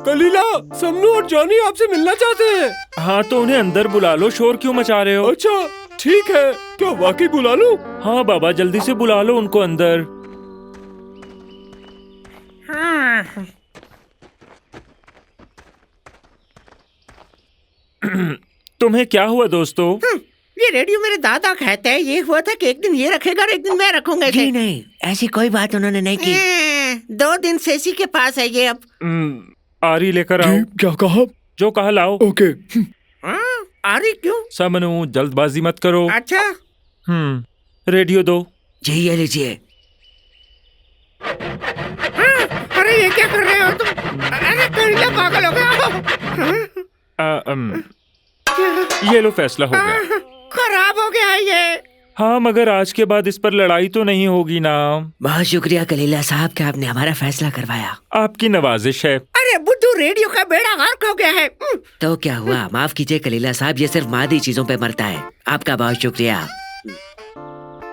कलीला, समनू और जॉनी आपसे मिलना चाहते हैं। हाँ तो उन्हें अंदर बुला लो, शोर क्यों मचा रहे हो? अच्छा ठीक है, क्या वाकई बुला लूं? हाँ बाबा, जल्दी से बुला लो उनको अंदर। तुम्हें क्या हुआ दोस्तों? ये रेडियो मेरे दादा कहते हैं ये हुआ था कि एक दिन ये रखेगा और एक दिन मैं रखूंगा इसे। जी नहीं, ऐसी कोई बात उन्होंने नहीं की। 2 दिन से इसी के पास है ये अब। आरी लेकर आओ। जी, क्या कहा? जो कहा लाओ। ओके। आरी क्यों? समनू, जल्दबाजी मत करो। अच्छा रेडियो दो। जी ये लीजिए। अरे ये क्या कर रहे हो तुम? अरे कलीला पागल हो गया। ये लो, फैसला हो गया। खराब हो गया है ये। हाँ मगर आज के बाद इस पर लड़ाई तो नहीं होगी ना? बहुत शुक्रिया कलीला साहब कि आपने हमारा फैसला करवाया। आपकी नवाजिश है। अरे बुद्धू, रेडियो का बेड़ा गर्क हो गया है। तो क्या हुआ, माफ कीजिए कलीला साहब, ये सिर्फ मादी चीजों पे मरता है। आपका बहुत शुक्रिया।